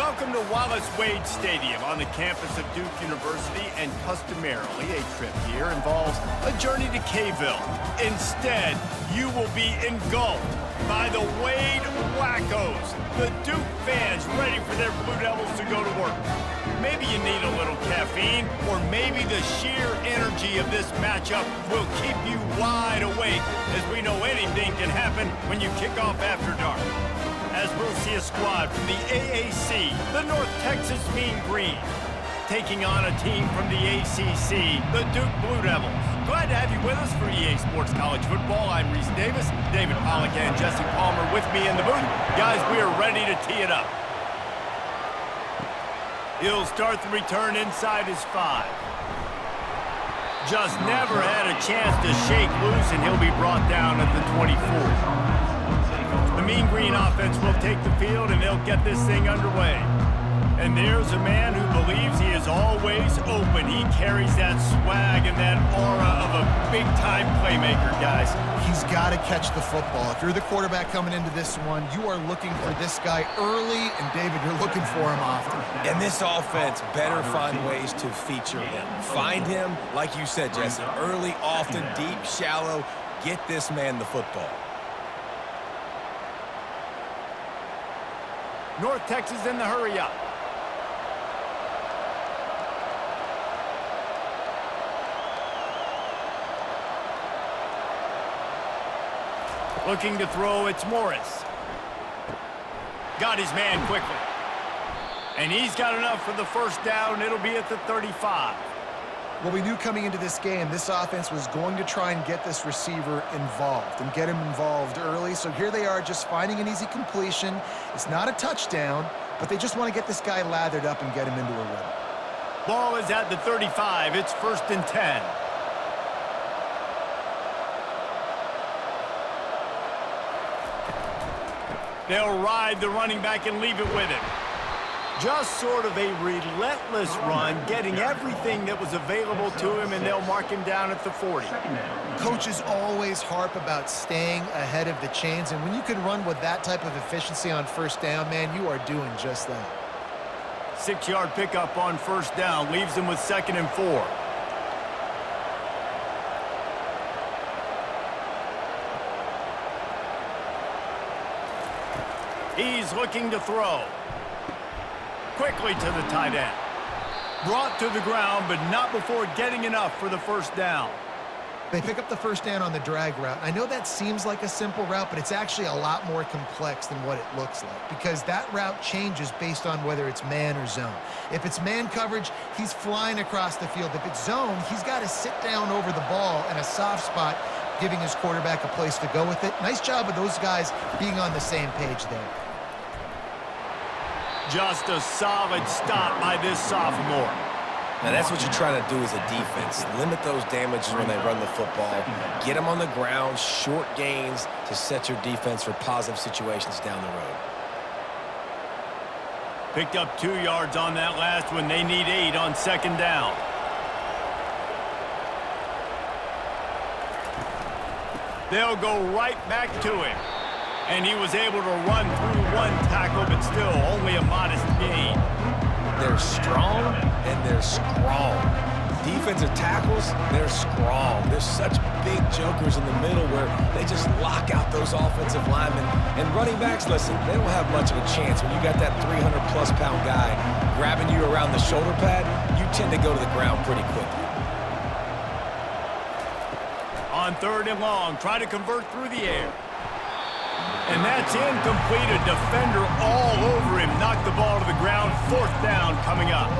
Welcome to Wallace Wade Stadium on the campus of Duke University, and customarily a trip here involves a journey to K-ville. Instead, you will be engulfed by the Wade Wackos, the Duke fans ready for their Blue Devils to go to work. Maybe you need a little caffeine, or maybe the sheer energy of this matchup will keep you wide awake, as we know anything can happen when you kick off after dark. As we'll see a squad from the AAC, the North Texas Mean Green, taking on a team from the ACC, the Duke Blue Devils. Glad to have you with us for EA Sports College Football. I'm Reese Davis, David Pollack and Jesse Palmer with me in the booth. Guys, we are ready to tee it up. He'll start the return inside his 5. Just never had a chance to shake loose, and he'll be brought down at the 24. The Mean Green offense will take the field, and they'll get this thing underway. And there's a man who believes he is always open. He carries that swag and that aura of a big-time playmaker, guys. He's got to catch the football. If you're the quarterback coming into this one, you are looking for this guy early, and David, you're looking for him often. And this offense better find ways to feature him. Find him, like you said, Jesse, early, often, deep, shallow. Get this man the football. North Texas in the hurry-up. Looking to throw, it's Morris. Got his man quickly. And he's got enough for the first down. It'll be at the 35. Well, we knew coming into this game, this offense was going to try and get this receiver involved and get him involved early. So here they are just finding an easy completion. It's not a touchdown, but they just want to get this guy lathered up and get him into a rhythm. Ball is at the 35. It's 1st and 10. They'll ride the running back and leave it with him. Just sort of a relentless run, getting everything that was available to him, and they'll mark him down at the 40. Coaches always harp about staying ahead of the chains, and when you can run with that type of efficiency on first down, man, you are doing just that. 6-yard pickup on first down, leaves him with 2nd and 4. He's looking to throw. Quickly to the tight end. Brought to the ground, but not before getting enough for the first down. They pick up the first down on the drag route. I know that seems like a simple route, but it's actually a lot more complex than what it looks like, because that route changes based on whether it's man or zone. If it's man coverage, he's flying across the field. If it's zone, he's got to sit down over the ball in a soft spot, giving his quarterback a place to go with it. Nice job of those guys being on the same page there. Just a solid stop by this sophomore. Now, that's what you're trying to do as a defense. Limit those damages when they run the football. Get them on the ground, short gains to set your defense for positive situations down the road. Picked up 2 yards on that last one. They need 8 on 2nd down. They'll go right back to him. And he was able to run through 1 tackle, but still only a modest gain. They're strong, and they're strong. Defensive tackles, they're strong. There's such big jokers in the middle where they just lock out those offensive linemen. And running backs, listen, they don't have much of a chance. When you got that 300-plus pound guy grabbing you around the shoulder pad, you tend to go to the ground pretty quickly. On 3rd and long, try to convert through the air. And that's incomplete. A defender all over him. Knocked the ball to the ground. 4th down coming up.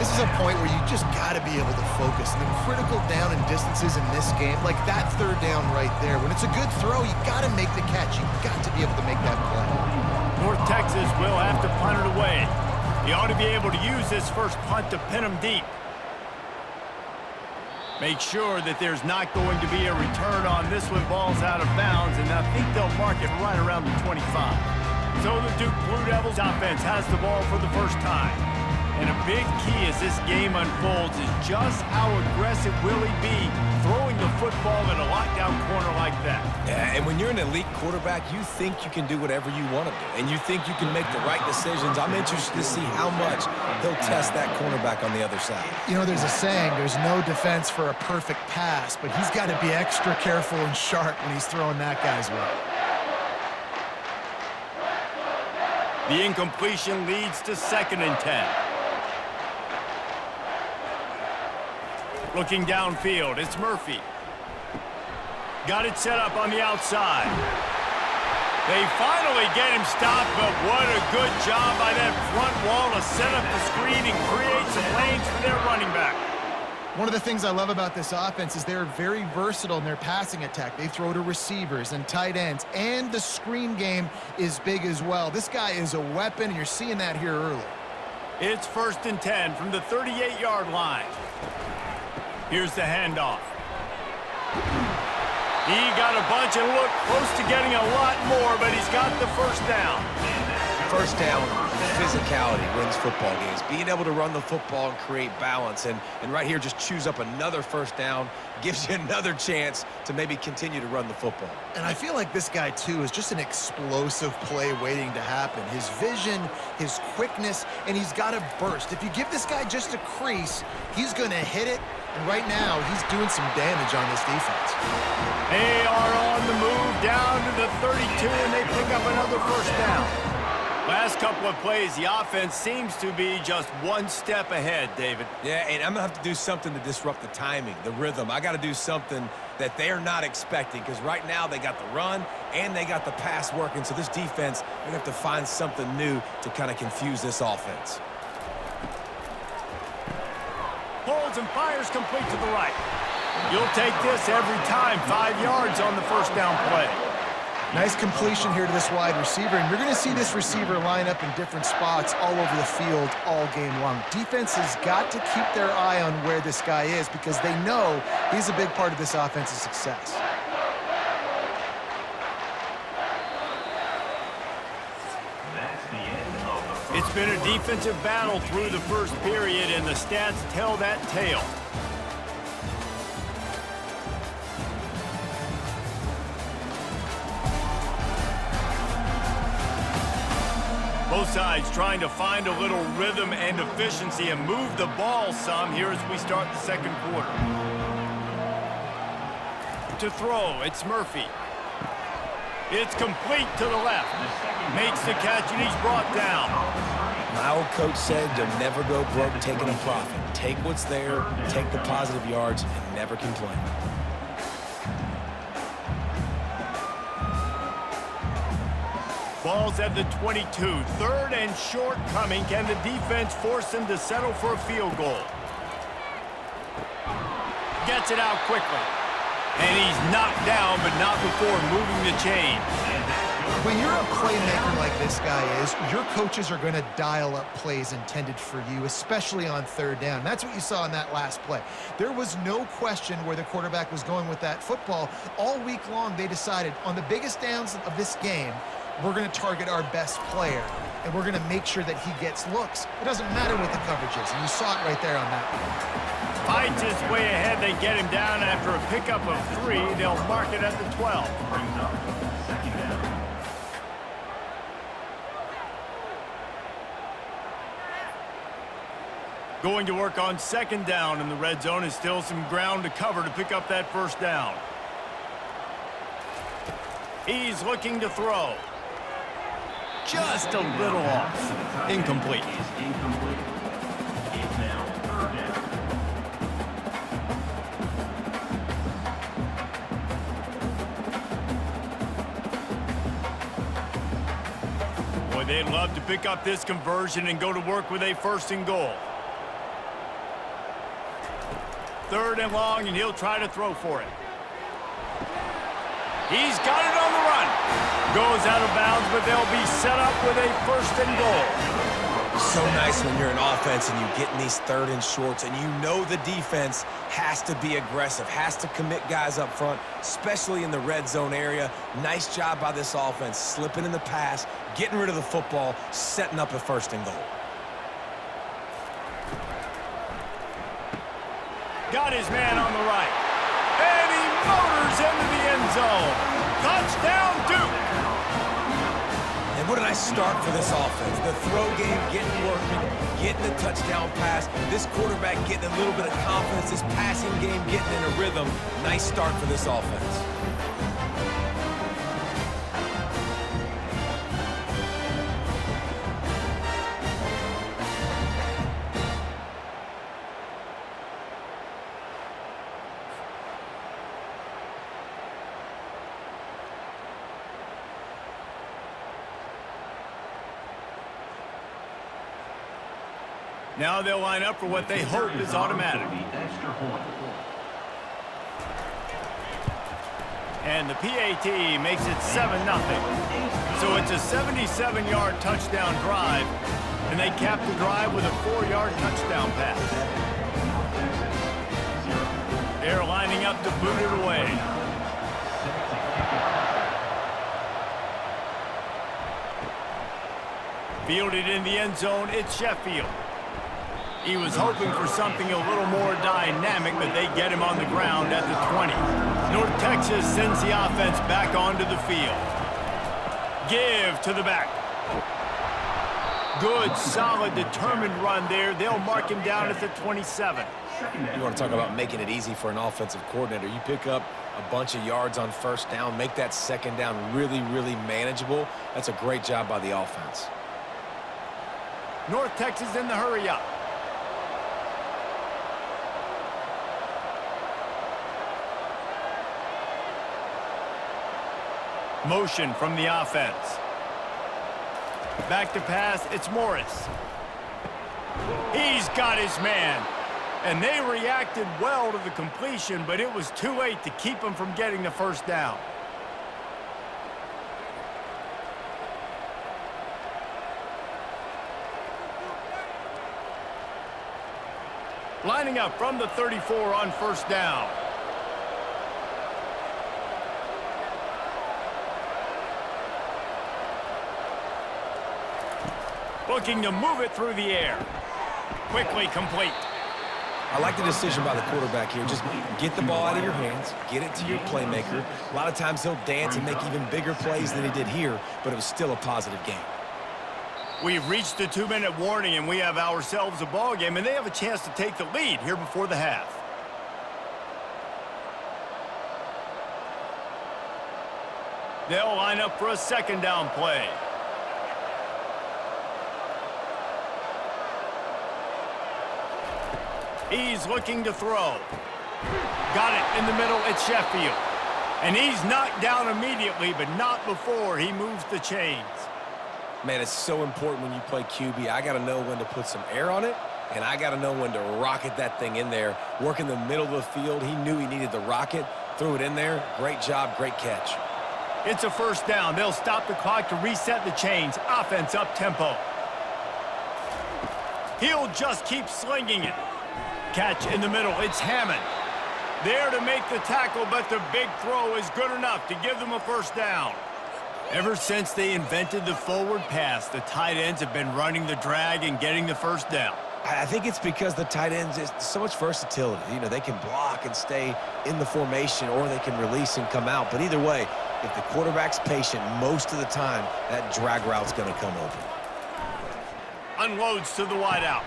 This is a point where you just got to be able to focus. The critical down and distances in this game, like that 3rd down right there. When it's a good throw, you got to make the catch. You got to be able to make that play. North Texas will have to punt it away. He ought to be able to use this first punt to pin him deep. Make sure that there's not going to be a return on this one. Ball's out of bounds, and I think they'll mark it right around the 25. So the Duke Blue Devils offense has the ball for the first time. And a big key as this game unfolds is just how aggressive will he be throwing the football in a lockdown corner like that. Yeah, and when you're an elite quarterback, you think you can do whatever you want to do, and you think you can make the right decisions. I'm interested to see how much he'll test that cornerback on the other side. You know, there's a saying, there's no defense for a perfect pass, but he's got to be extra careful and sharp when he's throwing that guy's way. The incompletion leads to 2nd and 10. Looking downfield, it's Murphy. Got it set up on the outside. They finally get him stopped, but what a good job by that front wall to set up the screen and create some lanes for their running back. One of the things I love about this offense is they're very versatile in their passing attack. They throw to receivers and tight ends, and the screen game is big as well. This guy is a weapon, and you're seeing that here early. It's 1st and 10 from the 38-yard line. Here's the handoff. He got a bunch and looked close to getting a lot more, but he's got the first down. First down, physicality wins football games. Being able to run the football and create balance. And right here, just choose up another first down, gives you another chance to maybe continue to run the football. And I feel like this guy, too, is just an explosive play waiting to happen. His vision, his quickness, and he's got a burst. If you give this guy just a crease, he's going to hit it. And right now, he's doing some damage on this defense. They are on the move down to the 32, and they pick up another first down. Last couple of plays, the offense seems to be just one step ahead, David. Yeah, and I'm going to have to do something to disrupt the timing, the rhythm. I got to do something that they're not expecting, because right now they got the run and they got the pass working. So this defense, they're going to have to find something new to kind of confuse this offense. Holds and fires complete to the right. You'll take this every time. 5 yards on the first down play. Nice completion here to this wide receiver, and you're going to see this receiver line up in different spots all over the field all game long. Defense has got to keep their eye on where this guy is because they know he's a big part of this offense's success. It's been a defensive battle through the first period, and the stats tell that tale. Both sides trying to find a little rhythm and efficiency and move the ball some here as we start the second quarter. To throw, it's Murphy. It's complete to the left. Makes the catch, and he's brought down. My old coach said you'll never go broke taking a profit. Take what's there, take the positive yards, and never complain. Ball's at the 22. 3rd and short coming. Can the defense force him to settle for a field goal? Gets it out quickly. And he's knocked down, but not before moving the chain. When you're a playmaker like this guy is, your coaches are going to dial up plays intended for you, especially on 3rd down. That's what you saw in that last play. There was no question where the quarterback was going with that football. All week long, they decided on the biggest downs of this game, we're going to target our best player, and we're going to make sure that he gets looks. It doesn't matter what the coverage is, and you saw it right there on that one. Fights his way ahead. They get him down after a pickup of 3. They'll mark it at the 12. Going to work on 2nd down in the red zone is still some ground to cover to pick up that first down. He's looking to throw. Just a little off. Incomplete. Boy, they'd love to pick up this conversion and go to work with a 1st and goal. 3rd and long, and he'll try to throw for it. He's got it on the run. Goes out of bounds, but they'll be set up with a 1st and goal. So nice when you're an offense and you get in these 3rd and shorts, and you know the defense has to be aggressive, has to commit guys up front, especially in the red zone area. Nice job by this offense, slipping in the pass, getting rid of the football, setting up a 1st and goal. got his man on the right. And he motors into the end zone. Touchdown, Duke. And what did I start for this offense? The throw game getting working, getting the touchdown pass. This quarterback getting a little bit of confidence. This passing game getting in a rhythm. Nice start for this offense. Now they'll line up for what they hope is automatic. And the PAT makes it 7-0. So it's a 77-yard touchdown drive, and they cap the drive with a 4-yard touchdown pass. They're lining up to boot it away. Fielded in the end zone, it's Sheffield. He was hoping for something a little more dynamic, but they get him on the ground at the 20. North Texas sends the offense back onto the field. Give to the back. Good, solid, determined run there. They'll mark him down at the 27. You want to talk about making it easy for an offensive coordinator. You pick up a bunch of yards on first down, make that second down really, really manageable. That's a great job by the offense. North Texas in the hurry up. Motion from the offense. Back to pass, it's Morris. He's got his man. And they reacted well to the completion, but it was too late to keep him from getting the first down. Lining up from the 34 on first down. Looking to move it through the air. Quickly complete. I like the decision by the quarterback here. Just get the ball out of your hands, get it to your playmaker. A lot of times he'll dance and make even bigger plays than he did here, but it was still a positive game. We've reached the 2-minute warning, and we have ourselves a ball game, and they have a chance to take the lead here before the half. They'll line up for a second down play. He's looking to throw. Got it in the middle at Sheffield. And he's knocked down immediately, but not before he moves the chains. Man, it's so important when you play QB. I got to know when to put some air on it, and I got to know when to rocket that thing in there. Work in the middle of the field. He knew he needed the rocket, threw it in there. Great job, great catch. It's a first down. They'll stop the clock to reset the chains. Offense up tempo. He'll just keep slinging it. Catch in the middle. It's Hammond. There to make the tackle, but the big throw is good enough to give them a first down. Ever since they invented the forward pass, the tight ends have been running the drag and getting the first down. I think it's because the tight ends is so much versatility. You know, they can block and stay in the formation, or they can release and come out. But either way, if the quarterback's patient most of the time, that drag route's going to come open. Unloads to the wideout.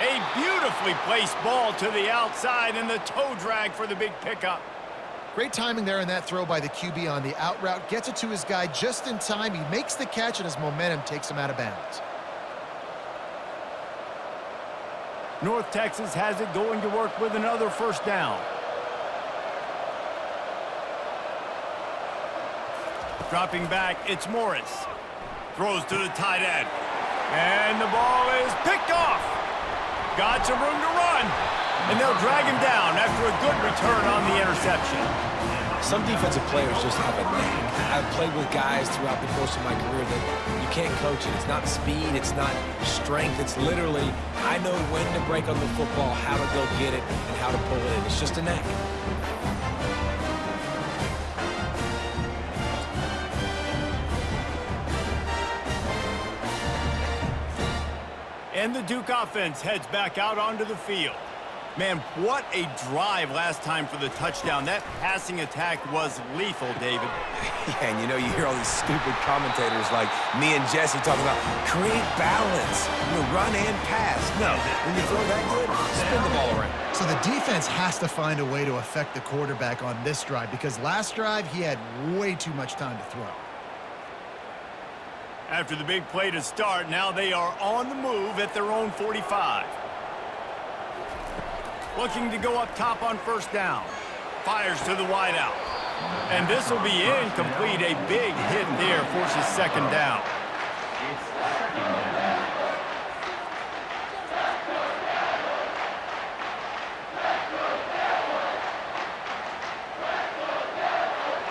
A beautifully placed ball to the outside, and the toe drag for the big pickup. Great timing there in that throw by the QB on the out route. Gets it to his guy just in time. He makes the catch, and his momentum takes him out of bounds. North Texas has it going to work with another first down. Dropping back, it's Morris. Throws to the tight end. And the ball is picked off. Got some room to run. And they'll drag him down after a good return on the interception. Some defensive players just have a knack. I've played with guys throughout the course of my career that you can't coach it. It's not speed, it's not strength. It's literally, I know when to break on the football, how to go get it, and how to pull it in. It's just a knack. And the Duke offense heads back out onto the field. Man, what a drive last time for the touchdown. That passing attack was lethal, David. Yeah, and you know, you hear all these stupid commentators like me and Jesse talking about create balance, run and pass. No, when you throw that good, spin the ball around. So the defense has to find a way to affect the quarterback on this drive because last drive he had way too much time to throw. After the big play to start, now they are on the move at their own 45. Looking to go up top on first down. Fires to the wideout. And this will be incomplete. A big hit there forces second down.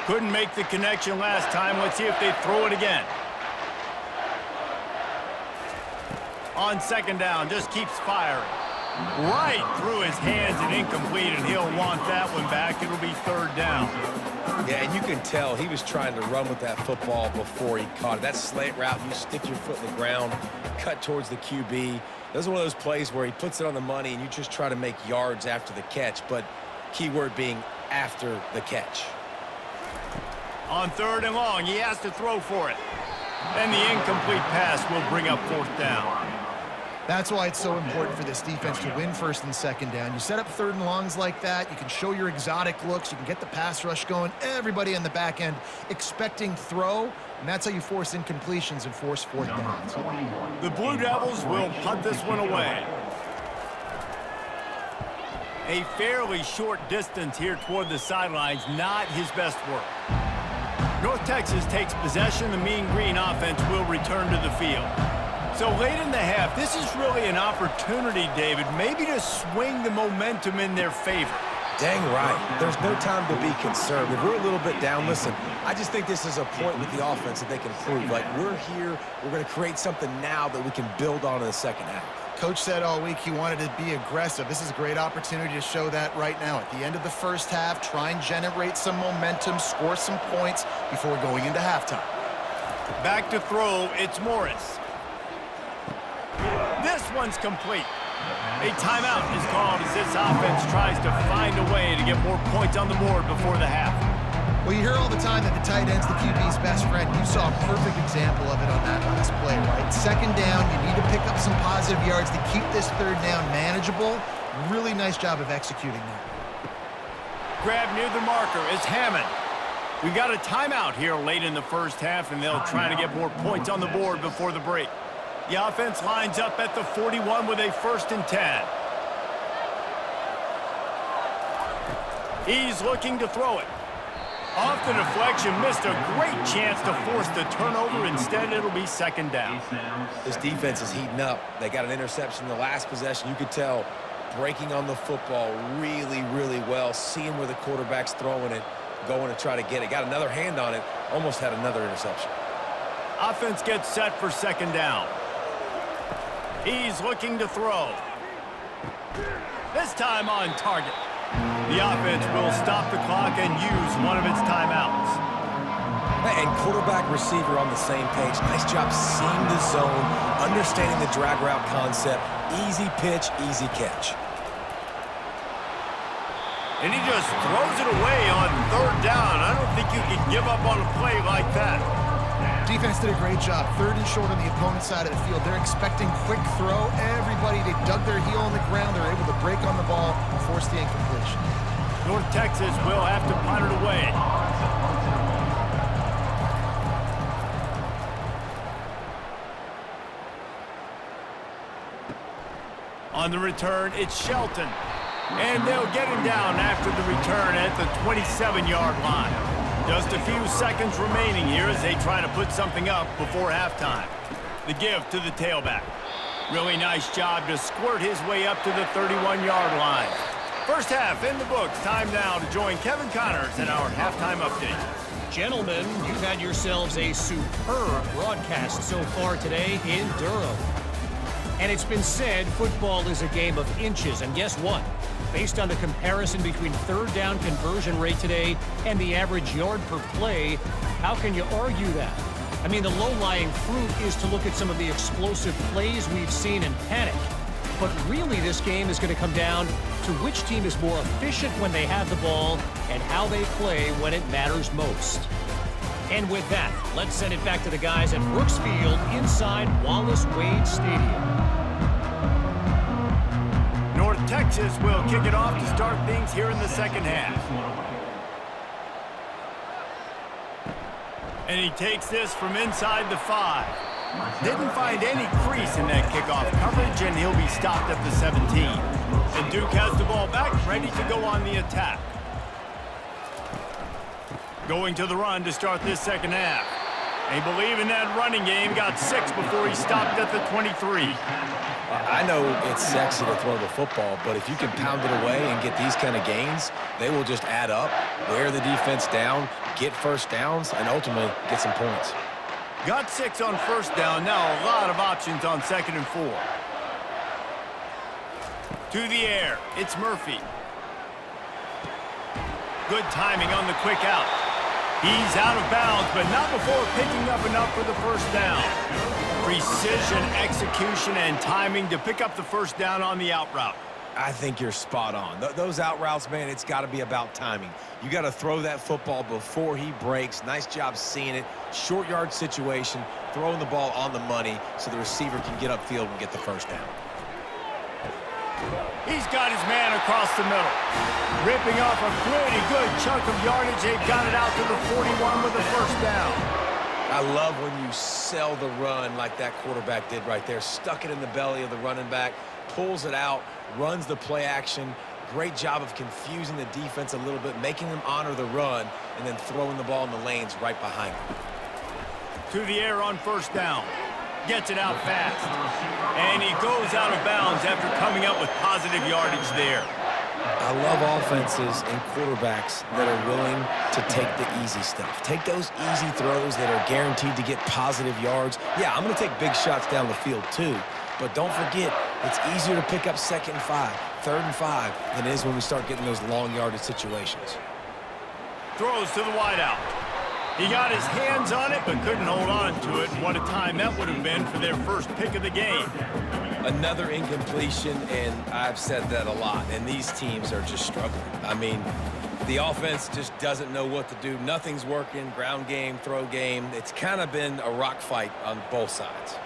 Couldn't make the connection last time. Let's see if they throw it again. On second down, just keeps firing. Right through his hands and incomplete, and he'll want that one back. It'll be third down. Yeah, and you can tell he was trying to run with that football before he caught it. That slant route, you stick your foot in the ground, cut towards the QB. Those are one of those plays where he puts it on the money and you just try to make yards after the catch, but keyword being after the catch. On third and long, he has to throw for it. And the incomplete pass will bring up fourth down. That's why it's so important for this defense to win first and second down. You set up third and longs like that, you can show your exotic looks, you can get the pass rush going, everybody in the back end expecting throw, and that's how you force incompletions and force fourth downs. The Blue Devils will punt this one away. A fairly short distance here toward the sidelines, not his best work. North Texas takes possession. The Mean Green offense will return to the field. So late in the half, this is really an opportunity, David, maybe to swing the momentum in their favor. Dang right. There's no time to be concerned. If we're a little bit down, listen, I just think this is a point with the offense that they can prove. Like, we're here, we're going to create something now that we can build on in the second half. Coach said all week he wanted to be aggressive. This is a great opportunity to show that right now. At the end of the first half, try and generate some momentum, score some points before going into halftime. Back to throw, it's Morris. This one's complete. A timeout is called as this offense tries to find a way to get more points on the board before the half. Well, you hear all the time that the tight end's the QB's best friend. You saw a perfect example of it on that last play, right? Second down, you need to pick up some positive yards to keep this third down manageable. Really nice job of executing that. Grab near the marker is Hammond. We've got a timeout here late in the first half, and they'll try to get more points on the board before the break. The offense lines up at the 41 with a 1st and 10. He's looking to throw it. Off the deflection, missed a great chance to force the turnover. Instead, it'll be second down. This defense is heating up. They got an interception in the last possession. You could tell breaking on the football really, really well, seeing where the quarterback's throwing it, going to try to get it. Got another hand on it, almost had another interception. Offense gets set for second down. He's looking to throw. This time on target. The offense will stop the clock and use one of its timeouts. And quarterback receiver on the same page. Nice job seeing the zone, understanding the drag route concept. Easy pitch, easy catch. And he just throws it away on third down. I don't think you can give up on a play like that. Defense did a great job. Third and short on the opponent's side of the field. They're expecting quick throw. Everybody, they dug their heel on the ground. They're able to break on the ball and force the incompletion. North Texas will have to punt it away. On the return, it's Shelton. And they'll get him down after the return at the 27-yard line. Just a few seconds remaining here as they try to put something up before halftime. The give to the tailback. Really nice job to squirt his way up to the 31-yard line. First half in the books. Time now to join Kevin Connors in our halftime update. Gentlemen, you've had yourselves a superb broadcast so far today in Durham. And it's been said football is a game of inches. And guess what? Based on the comparison between third down conversion rate today and the average yard per play, how can you argue that? I mean, the low-lying fruit is to look at some of the explosive plays we've seen and panic. but really this game is going to come down to which team is more efficient when they have the ball and how they play when it matters most. And with that, let's send it back to the guys at Brooks Field inside Wallace Wade Stadium. North Texas will kick it off to start things here in the second half. And he takes this from inside the 5. Didn't find any crease in that kickoff coverage, and he'll be stopped at the 17. And Duke has the ball back, ready to go on the attack. Going to the run to start this second half. They believe in that running game. Got 6 before he stopped at the 23. I know it's sexy to throw the football, but if you can pound it away and get these kind of gains, they will just add up, wear the defense down, get first downs, and ultimately get some points. Got 6 on first down. Now a lot of options on 2nd and 4. To the air. It's Murphy. Good timing on the quick out. He's out of bounds, but not before picking up enough for the first down. Precision, execution, and timing to pick up the first down on the out route. I think you're spot on. Those out routes, man, it's got to be about timing. You got to throw that football before he breaks. Nice job seeing it. Short yard situation, throwing the ball on the money so the receiver can get upfield and get the first down. He's got his man across the middle. Ripping off a pretty good chunk of yardage. They've got it out to the 41 with the first down. I love when you sell the run like that quarterback did right there. Stuck it in the belly of the running back, pulls it out, runs the play action. Great job of confusing the defense a little bit, making them honor the run, and then throwing the ball in the lanes right behind him. To the air on first down. Gets it out fast. And he goes out of bounds after coming up with positive yardage there. I love offenses and quarterbacks that are willing to take the easy stuff. Take those easy throws that are guaranteed to get positive yards. Yeah, I'm going to take big shots down the field too. But don't forget, it's easier to pick up 2nd and 5, 3rd and 5 than it is when we start getting those long yardage situations. Throws to the wideout. He got his hands on it, but couldn't hold on to it. What a time that would have been for their first pick of the game. Another incompletion, and I've said that a lot, and these teams are just struggling. I mean, the offense just doesn't know what to do. Nothing's working, ground game, throw game. It's kind of been a rock fight on both sides.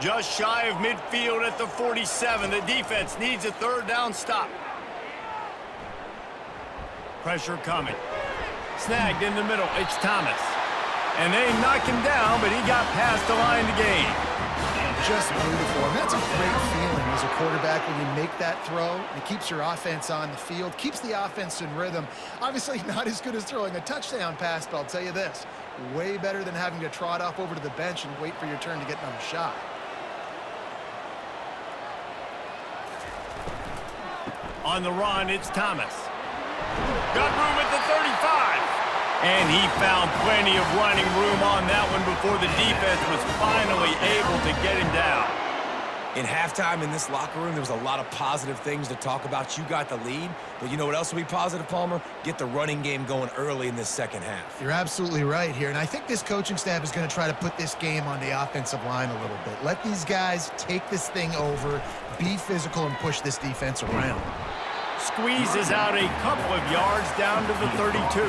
Just shy of midfield at the 47. The defense needs a 3rd down stop. Pressure coming. Snagged in the middle. It's Thomas. And they knock him down, but he got past the line to gain. Just beautiful. And that's a great feeling as a quarterback when you make that throw. It keeps your offense on the field, keeps the offense in rhythm. Obviously not as good as throwing a touchdown pass, but I'll tell you this, way better than having to trot off over to the bench and wait for your turn to get another shot. On the run, it's Thomas. Got room at the 35. And he found plenty of running room on that one before the defense was finally able to get him down. In halftime in this locker room, there was a lot of positive things to talk about. You got the lead, but you know what else will be positive, Palmer? Get the running game going early in this second half. You're absolutely right here, and I think this coaching staff is going to try to put this game on the offensive line a little bit. Let these guys take this thing over, be physical, and push this defense around. Squeezes out a couple of yards down to the 32.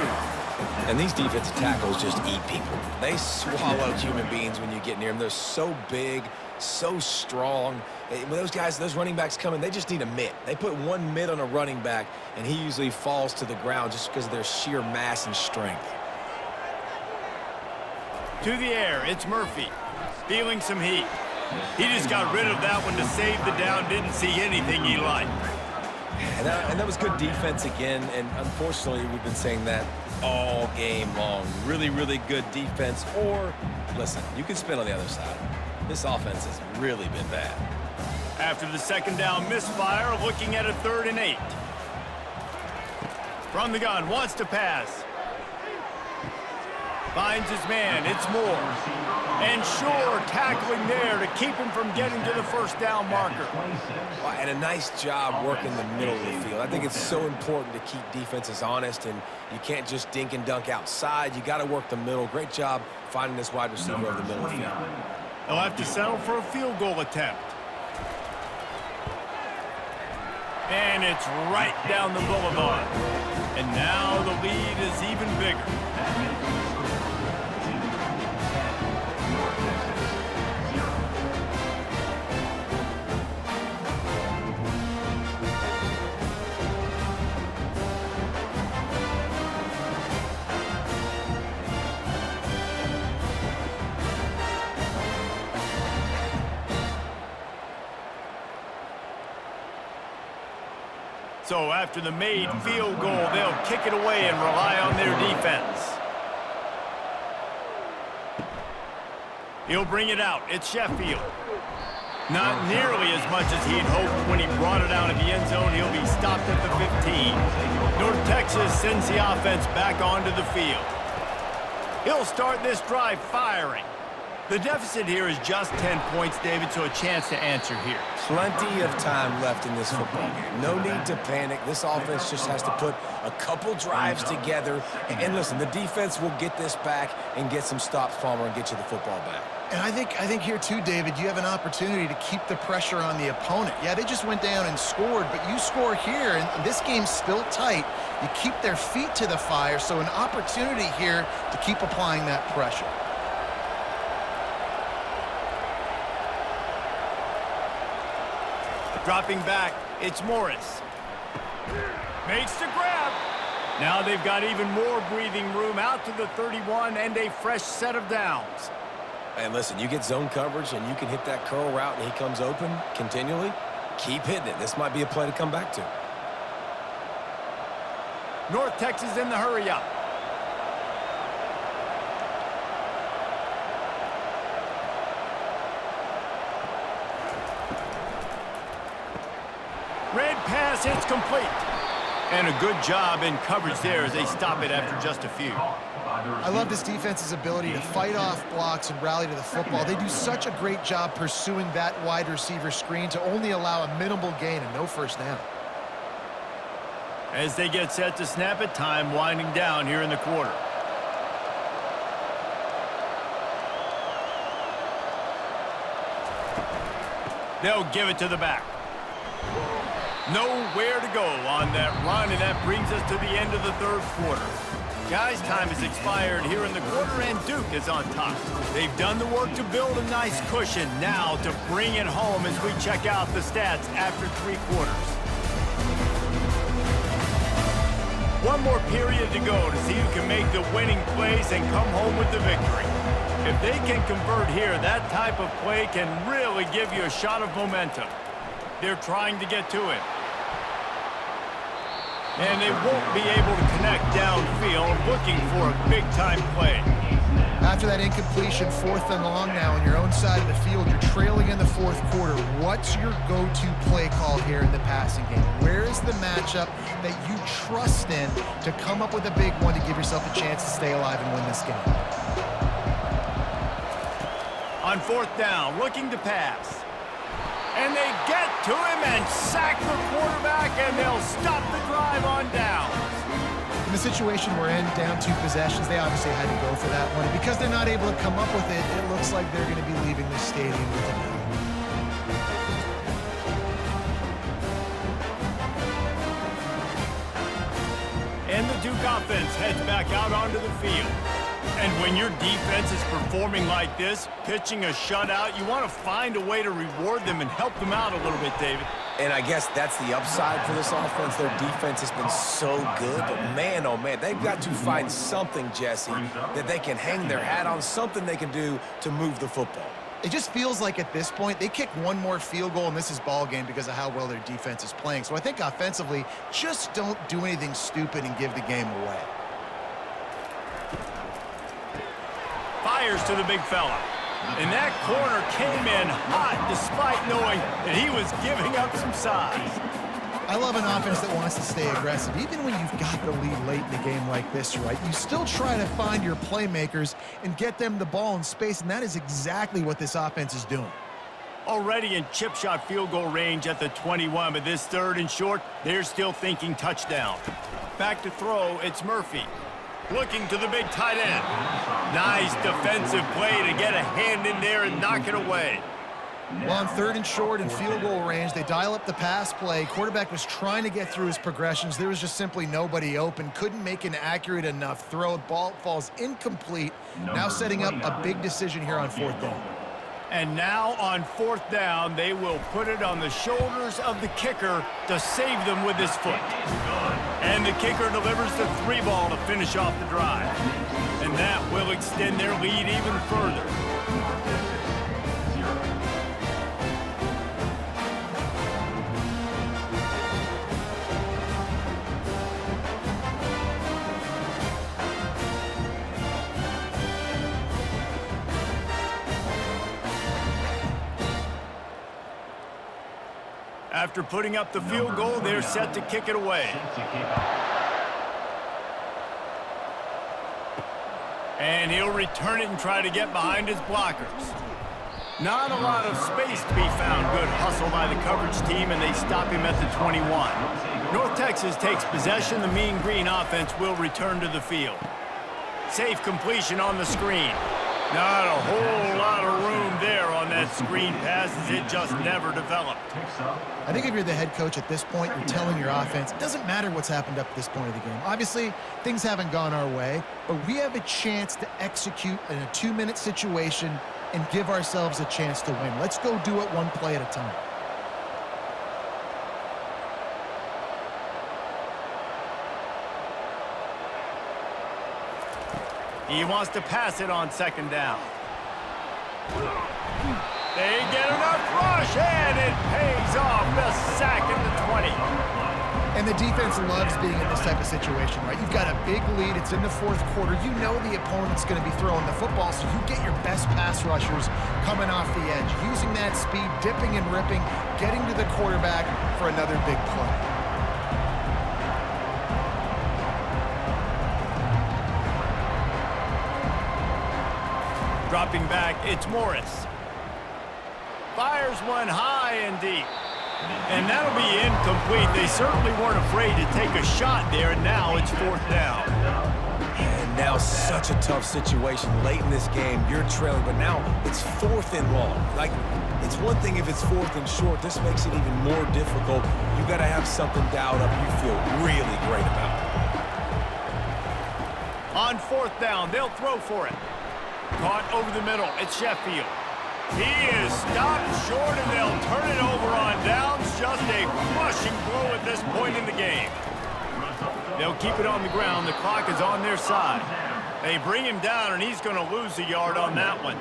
And these defensive tackles just eat people. They swallow human beings when you get near them. They're so big, so strong. When those guys, those running backs come in, they just need a mitt. They put one mitt on a running back, and he usually falls to the ground just because of their sheer mass and strength. To the air, it's Murphy. Feeling some heat. He just got rid of that one to save the down. Didn't see anything he liked. And that was good defense again, and unfortunately, we've been saying that all game long. Really, really good defense. Or, listen, you can spin on the other side. This offense has really been bad. After the second down misfire, looking at a 3rd and 8. From the gun, wants to pass. Finds his man, it's Moore. And Shore tackling there to keep him from getting to the first down marker. And a nice job working the middle of the field. I think it's so important to keep defenses honest, and you can't just dink and dunk outside. You got to work the middle. Great job finding this wide receiver over the middle of the field. They'll have to settle for a field goal attempt. And it's right down the boulevard. And now the lead is even bigger. So after the made field goal, they'll kick it away and rely on their defense. He'll bring it out. It's Sheffield. Not nearly as much as he'd hoped when he brought it out of the end zone. He'll be stopped at the 15. North Texas sends the offense back onto the field. He'll start this drive firing. The deficit here is just 10 points, David, so a chance to answer here. Plenty of time left in this football game. No need to panic. This offense just has to put a couple drives together. And listen, the defense will get this back and get some stops, Palmer, and get you the football back. And I think here too, David, you have an opportunity to keep the pressure on the opponent. Yeah, they just went down and scored, but you score here, and this game's still tight. You keep their feet to the fire, so an opportunity here to keep applying that pressure. Dropping back, it's Morris. Makes the grab. Now they've got even more breathing room out to the 31 and a fresh set of downs. And listen, you get zone coverage and you can hit that curl route and he comes open continually. Keep hitting it. This might be a play to come back to. North Texas in the hurry up. Red pass, it's complete. And a good job in coverage there as they stop it after just a few. I love this defense's ability to fight off blocks and rally to the football. They do such a great job pursuing that wide receiver screen to only allow a minimal gain and no first down. As they get set to snap it, time winding down here in the quarter. They'll give it to the back. Nowhere to go on that run, and that brings us to the end of the third quarter. Guys, time has expired here in the quarter, and Duke is on top. They've done the work to build a nice cushion. Now to bring it home as we check out the stats after three quarters. One more period to go to see who can make the winning plays and come home with the victory. If they can convert here, that type of play can really give you a shot of momentum. They're trying to get to it. And they won't be able to connect downfield, looking for a big-time play. After that incompletion, 4th and long now on your own side of the field, you're trailing in the fourth quarter. What's your go-to play call here in the passing game? Where is the matchup that you trust in to come up with a big one to give yourself a chance to stay alive and win this game? On 4th down, looking to pass. And they get to him and sack the quarterback, and they'll stop the drive on downs. In the situation we're in, down 2 possessions, they obviously had to go for that one. And because they're not able to come up with it, it looks like they're going to be leaving the stadium with an L. And the Duke offense heads back out onto the field. And when your defense is performing like this, pitching a shutout, you want to find a way to reward them and help them out a little bit, David. And I guess that's the upside for this offense. Their defense has been so good, but man, oh man, they've got to find something, Jesse, that they can hang their hat on, something they can do to move the football. It just feels like at this point, they kick one more field goal and this is ball game because of how well their defense is playing. So I think offensively, just don't do anything stupid and give the game away. Fires to the big fella. And that corner came in hot despite knowing that he was giving up some size. I love an offense that wants to stay aggressive. Even when you've got the lead late in a game like this, right, you still try to find your playmakers and get them the ball in space, and that is exactly what this offense is doing. Already in chip shot field goal range at the 21, but this 3rd and short, they're still thinking touchdown. Back to throw, it's Murphy. Looking to the big tight end. Nice defensive play to get a hand in there and knock it away. Well, on 3rd and short and field goal range, they dial up the pass play. Quarterback was trying to get through his progressions. There was just simply nobody open. Couldn't make an accurate enough throw. Ball falls incomplete. Now setting up a big decision here on 4th down. And now on 4th down, they will put it on the shoulders of the kicker to save them with his foot. And the kicker delivers the 3-ball to finish off the drive. And that will extend their lead even further. After putting up the field goal, they're set to kick it away. And he'll return it and try to get behind his blockers. Not a lot of space to be found. Good hustle by the coverage team, and they stop him at the 21. North Texas takes possession. The Mean Green offense will return to the field. Safe completion on the screen. Not a whole lot of room there on that screen pass as it just never developed. I think if you're the head coach at this point, you're telling your offense, it doesn't matter what's happened up to this point of the game. Obviously, things haven't gone our way, but we have a chance to execute in a 2-minute situation and give ourselves a chance to win. Let's go do it one play at a time. He wants to pass it on 2nd down. They get enough rush, and it pays off. The sack at the 20. And the defense loves being in this type of situation, right? You've got a big lead. It's in the 4th quarter. You know the opponent's going to be throwing the football, so you get your best pass rushers coming off the edge, using that speed, dipping and ripping, getting to the quarterback for another big play. Dropping back, it's Morris. Fires one high and deep. And that'll be incomplete. They certainly weren't afraid to take a shot there, and now it's 4th down. And now such a tough situation late in this game. You're trailing, but now it's 4th and long. Like, it's one thing if it's 4th and short. This makes it even more difficult. You got to have something dialed up you feel really great about. On 4th down, they'll throw for it. Caught over the middle. It's Sheffield. He is stopped short, and they'll turn it over on downs. Just a crushing blow at this point in the game. They'll keep it on the ground. The clock is on their side. They bring him down, and he's going to lose a yard on that one.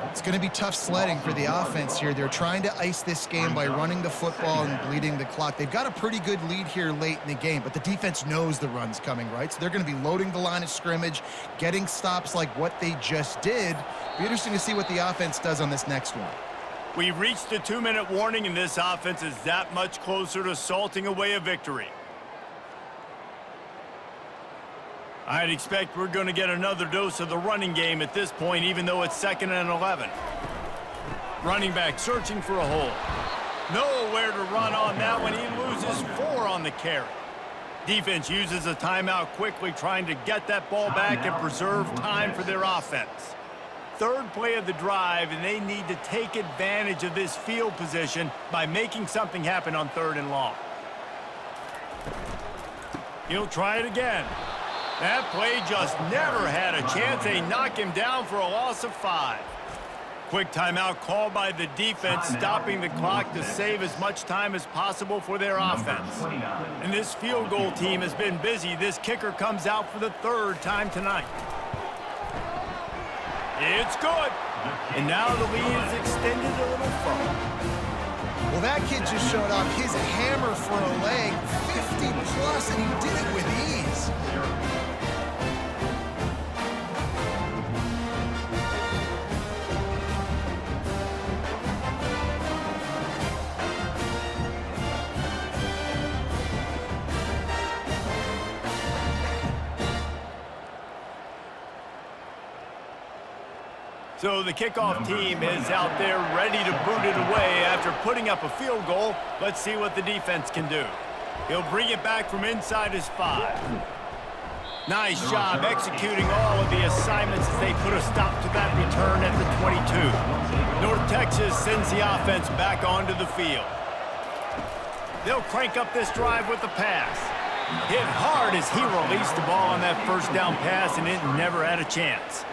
It's going to be tough sledding for the offense here. They're trying to ice this game by running the football and bleeding the clock. They've got a pretty good lead here late in the game, but the defense knows the run's coming, right? So they're going to be loading the line of scrimmage, getting stops like what they just did. Be interesting to see what the offense does on this next one. We reached the 2-minute warning, and this offense is that much closer to salting away a victory. I'd expect we're going to get another dose of the running game at this point, even though it's 2nd and 11. Running back searching for a hole. Nowhere to run on that one. He loses 4 on the carry. Defense uses a timeout quickly, trying to get that ball back and preserve time for their offense. 3rd play of the drive, and they need to take advantage of this field position by making something happen on 3rd and long. He'll try it again. That play just never had a chance. They knock him down for a loss of 5. Quick timeout called by the defense, stopping the clock to save as much time as possible for their offense. And this field goal team has been busy. This kicker comes out for the 3rd time tonight. It's good. And now the lead is extended a little further. Well, that kid just showed off his hammer for a leg, 50+, and he did it with ease. So the kickoff team is out there ready to boot it away after putting up a field goal. Let's see what the defense can do. He'll bring it back from inside his 5. Nice job executing all of the assignments as they put a stop to that return at the 22. North Texas sends the offense back onto the field. They'll crank up this drive with the pass. Hit hard as he released the ball on that first down pass, and it never had a chance.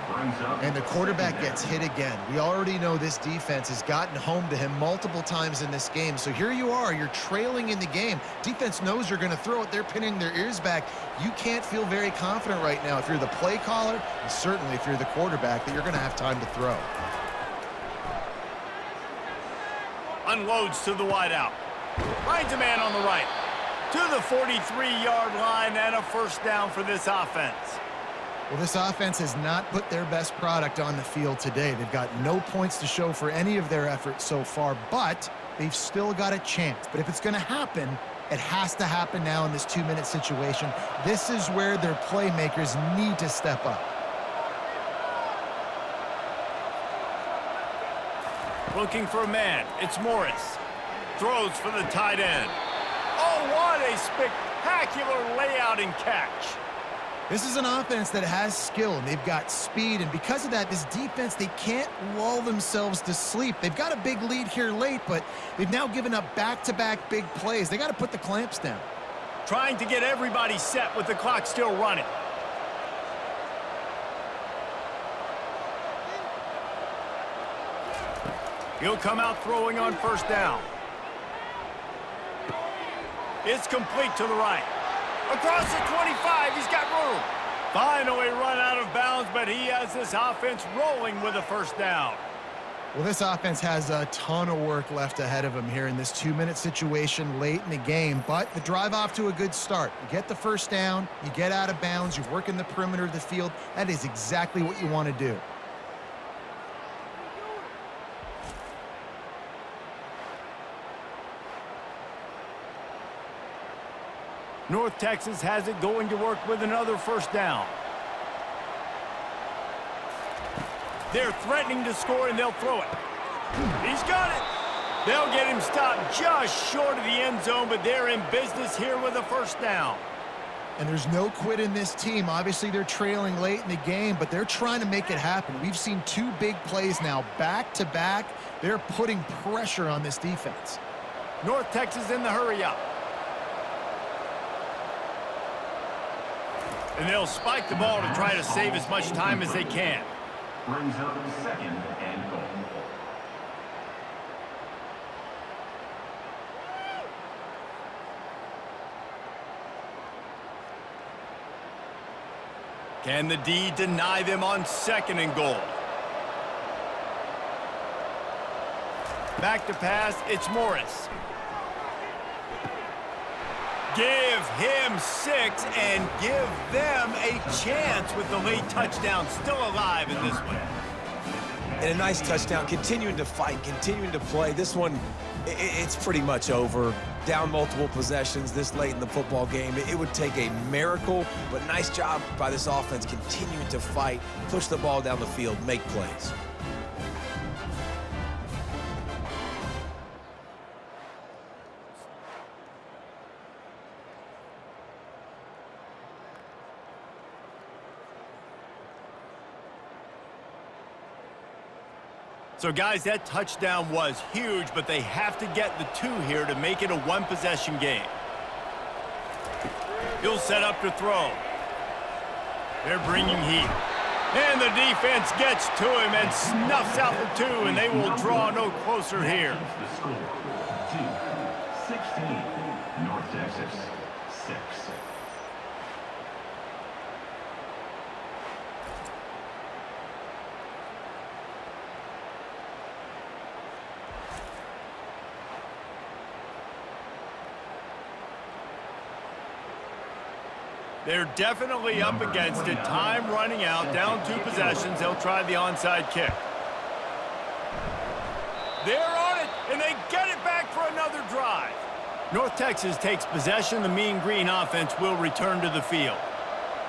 And the quarterback gets hit again. We already know this defense has gotten home to him multiple times in this game. So here you are, you're trailing in the game. Defense knows you're going to throw it. They're pinning their ears back. You can't feel very confident right now if you're the play caller, and certainly if you're the quarterback, that you're going to have time to throw. Unloads to the wideout. Finds a man on the right. To the 43-yard line and a first down for this offense. Well, this offense has not put their best product on the field today. They've got no points to show for any of their efforts so far, but they've still got a chance. But if it's going to happen, it has to happen now in this 2-minute situation. This is where their playmakers need to step up. Looking for a man. It's Morris. Throws for the tight end. Oh, what a spectacular layout and catch. This is an offense that has skill, and they've got speed, and because of that, this defense, they can't lull themselves to sleep. They've got a big lead here late, but they've now given up back-to-back big plays. They got to put the clamps down. Trying to get everybody set with the clock still running. He'll come out throwing on first down. It's complete to the right. Across the 25, he's got room. Finally run out of bounds, but he has this offense rolling with a first down. Well, this offense has a ton of work left ahead of them here in this 2-minute situation late in the game, but the drive off to a good start. You get the first down, you get out of bounds, you work in the perimeter of the field. That is exactly what you want to do. North Texas has it going to work with another first down. They're threatening to score, and they'll throw it. He's got it. They'll get him stopped just short of the end zone, but they're in business here with a first down. And there's no quit in this team. Obviously, they're trailing late in the game, but they're trying to make it happen. We've seen 2 big plays now, back-to-back. They're putting pressure on this defense. North Texas in the hurry-up. And they'll spike the ball to try to save as much time as they can. Brings up second and goal. Can the D deny them on second and goal? Back to pass, it's Morris. Give him 6 and give them a chance with the late touchdown still alive in this one. And a nice touchdown, continuing to fight, continuing to play. This one, it's pretty much over. Down multiple possessions this late in the football game. It would take a miracle, but nice job by this offense continuing to fight, push the ball down the field, make plays. So, guys, that touchdown was huge, but they have to get the 2 here to make it a 1-possession game. He'll set up to throw. They're bringing heat. And the defense gets to him and snuffs out the 2, and they will draw no closer here. The score, 2-16, North Texas, 6. They're definitely up against it. Time running out, down 2 possessions. They'll try the onside kick. They're on it, and they get it back for another drive. North Texas takes possession. The Mean Green offense will return to the field.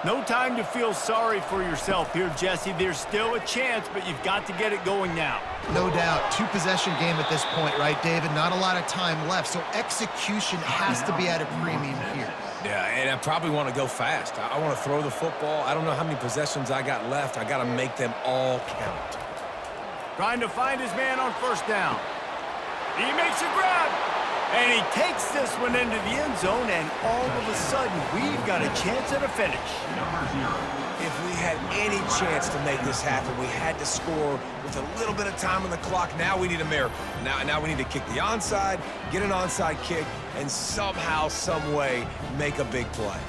No time to feel sorry for yourself here, Jesse. There's still a chance, but you've got to get it going now. No doubt. 2-possession game at this point, right, David? Not a lot of time left, so execution has to be at a premium here. Yeah, and I probably want to go fast. I want to throw the football. I don't know how many possessions I got left. I got to make them all count. Trying to find his man on first down. He makes a grab. And he takes this one into the end zone, and all of a sudden, we've got a chance at a finish. Number 0. If we had any chance to make this happen, we had to score with a little bit of time on the clock. Now we need a miracle. Now we need to kick the onside, get an onside kick, and somehow, some way, make a big play.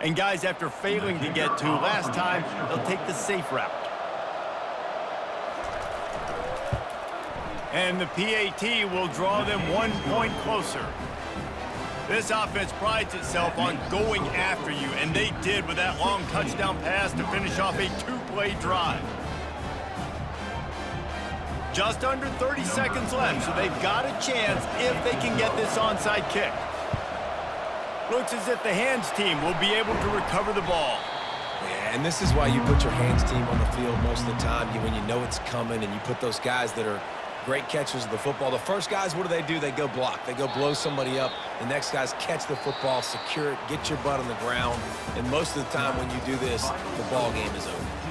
And guys, after failing to get to last time, they'll take the safe route. And the PAT will draw them 1 point closer. This offense prides itself on going after you, and they did with that long touchdown pass to finish off a 2-play drive. Just under 30 seconds left, so they've got a chance if they can get this onside kick. Looks as if the hands team will be able to recover the ball. Yeah, and this is why you put your hands team on the field most of the time, when you know it's coming, and you put those guys that are great catchers of the football. The first guys, what do? They go block. They go blow somebody up. The next guys catch the football, secure it, get your butt on the ground. And most of the time when you do this, the ball game is over.